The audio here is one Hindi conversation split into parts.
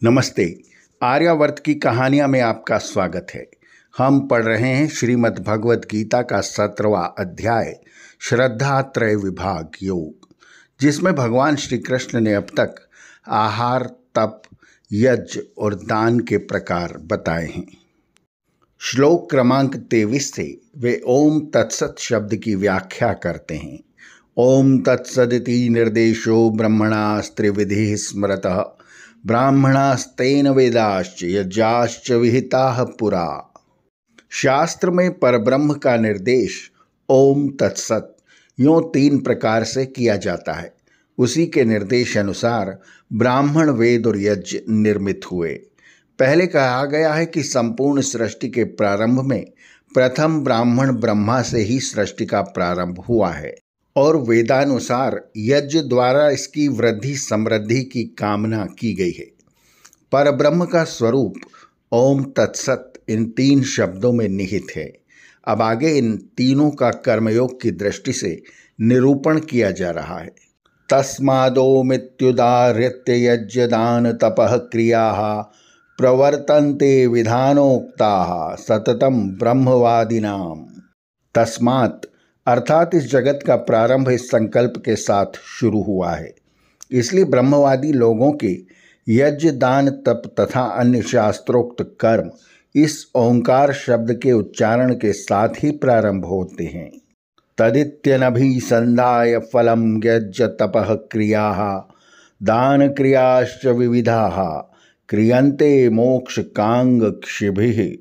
नमस्ते। आर्यावर्त की कहानियाँ में आपका स्वागत है। हम पढ़ रहे हैं श्रीमद् भगवत गीता का 17वां अध्याय श्रद्धा त्रय विभाग योग, जिसमें भगवान श्री कृष्ण ने अब तक आहार, तप, यज्ञ और दान के प्रकार बताए हैं। श्लोक क्रमांक 23 से वे ओम तत्सत शब्द की व्याख्या करते हैं। ओम तत्सदिति निर्देशो ब्रह्मणास्त्रिविधि स्मृतः ब्राह्मणास्तेन वेदाश्च यज्ञाश्च विहिताः पुरा। शास्त्र में परब्रह्म का निर्देश ओम तत्सत यूँ 3 प्रकार से किया जाता है। उसी के निर्देश अनुसार ब्राह्मण, वेद और यज्ञ निर्मित हुए। पहले कहा गया है कि संपूर्ण सृष्टि के प्रारंभ में प्रथम ब्राह्मण ब्रह्मा से ही सृष्टि का प्रारंभ हुआ है और वेदानुसार यज्ञ द्वारा इसकी वृद्धि समृद्धि की कामना की गई है। परब्रह्म का स्वरूप ओम तत्सत इन 3 शब्दों में निहित है। अब आगे इन तीनों का कर्मयोग की दृष्टि से निरूपण किया जा रहा है। तस्मादोमित्युदाहृत्य यज्ञ दान तपः क्रियाः प्रवर्तन्ते विधानोक्ताः सततम ब्रह्मवादिनाम। तस्मात् अर्थात इस जगत का प्रारंभ इस संकल्प के साथ शुरू हुआ है, इसलिए ब्रह्मवादी लोगों के यज्ञ, दान, तप तथा अन्य शास्त्रोक्त कर्म इस ओंकार शब्द के उच्चारण के साथ ही प्रारंभ होते हैं। तदित्यनभिसंधाय फलम यज्ञ तपः क्रियाः दान क्रियाश्च विविधाः क्रियन्ते मोक्षकांक्षिभिः।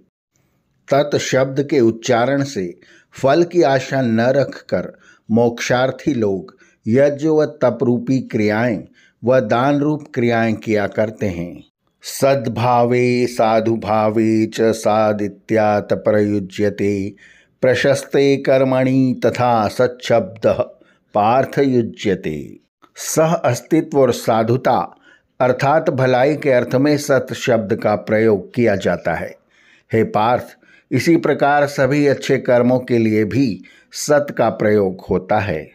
तत् शब्द के उच्चारण से फल की आशा न रखकर मोक्षार्थी लोग यज्ञ व तपरूपी क्रियाएं व दान रूप क्रियाएं किया करते हैं। सद्भावे साधुभावे च सादित्यात् प्रयुज्यते प्रशस्ते कर्मणि तथा सच्छब्दः पार्थ युज्यते। सह अस्तित्व और साधुता अर्थात भलाई के अर्थ में सत शब्द का प्रयोग किया जाता है। हे पार्थ, इसी प्रकार सभी अच्छे कर्मों के लिए भी सत का प्रयोग होता है।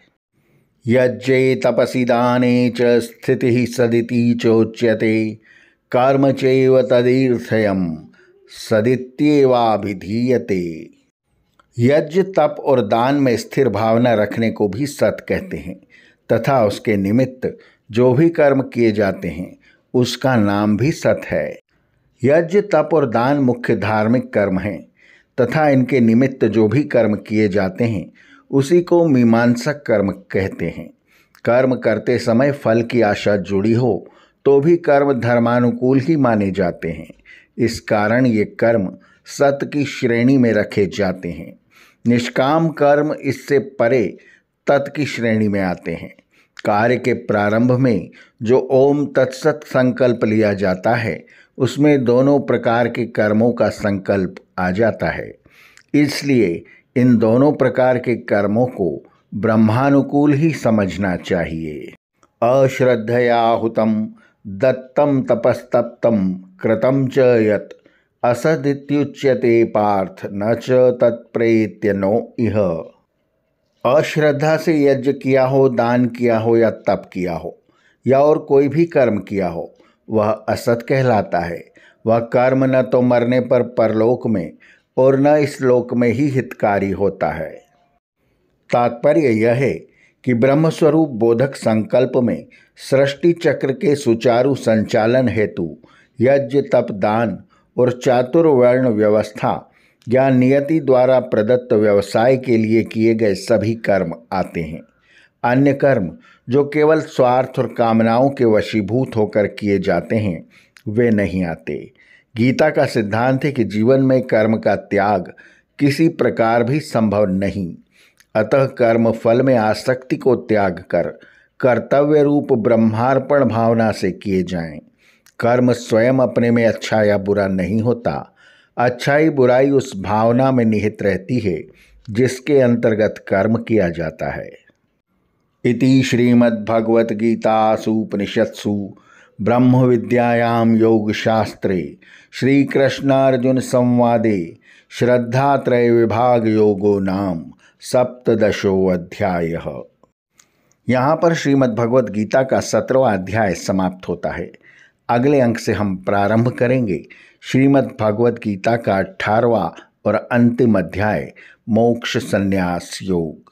यज्ञे तपसि दाने च स्थितिः सदिति चोच्यते कर्म चैव तदीर्थयम् सदित्येवाभिधीयते। यज्ञ, तप और दान में स्थिर भावना रखने को भी सत कहते हैं तथा उसके निमित्त जो भी कर्म किए जाते हैं उसका नाम भी सत है। यज्ञ, तप और दान मुख्य धार्मिक कर्म हैं तथा इनके निमित्त जो भी कर्म किए जाते हैं उसी को मीमांसक कर्म कहते हैं। कर्म करते समय फल की आशा जुड़ी हो तो भी कर्म धर्मानुकूल ही माने जाते हैं। इस कारण ये कर्म सत की श्रेणी में रखे जाते हैं। निष्काम कर्म इससे परे तत् की श्रेणी में आते हैं। कार्य के प्रारंभ में जो ओम तत्सत संकल्प लिया जाता है उसमें दोनों प्रकार के कर्मों का संकल्प आ जाता है। इसलिए इन दोनों प्रकार के कर्मों को ब्रह्मानुकूल ही समझना चाहिए। अश्रद्धया हुतम दत्तम तपस्तप्तम कृतम च यत् असदित्युच्यते पार्थ न च तत्प्रेत्य नो इह। अश्रद्धा से यज्ञ किया हो, दान किया हो या तप किया हो या और कोई भी कर्म किया हो वह असत कहलाता है। वह कर्म न तो मरने पर परलोक में और न इस लोक में ही हितकारी होता है। तात्पर्य यह है कि ब्रह्मस्वरूप बोधक संकल्प में सृष्टि चक्र के सुचारू संचालन हेतु यज्ञ, तप, दान और चातुर्वर्ण व्यवस्था या नियति द्वारा प्रदत्त व्यवसाय के लिए किए गए सभी कर्म आते हैं। अन्य कर्म जो केवल स्वार्थ और कामनाओं के वशीभूत होकर किए जाते हैं वे नहीं आते। गीता का सिद्धांत है कि जीवन में कर्म का त्याग किसी प्रकार भी संभव नहीं। अतः कर्म फल में आसक्ति को त्याग कर कर्तव्य रूप ब्रह्मार्पण भावना से किए जाएं। कर्म स्वयं अपने में अच्छा या बुरा नहीं होता। अच्छाई बुराई उस भावना में निहित रहती है जिसके अंतर्गत कर्म किया जाता है। इति श्रीमद्भगवद्गीतासूपनिषत्सु ब्रह्म विद्यायां योगशास्त्रे श्रीकृष्णार्जुन संवादे श्रद्धात्रय विभाग योगो नाम 17वाँ अध्यायः। यहाँ पर श्रीमद्भगवद गीता का 17वां अध्याय समाप्त होता है। अगले अंक से हम प्रारंभ करेंगे श्रीमद् भागवत गीता का 18वां और अंतिम अध्याय मोक्ष संन्यास योग।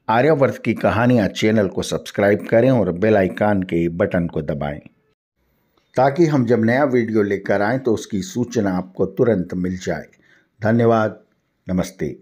आर्यावर्त की कहानियां चैनल को सब्सक्राइब करें और बेल आइकन के बटन को दबाएं ताकि हम जब नया वीडियो लेकर आएं तो उसकी सूचना आपको तुरंत मिल जाए। धन्यवाद। नमस्ते।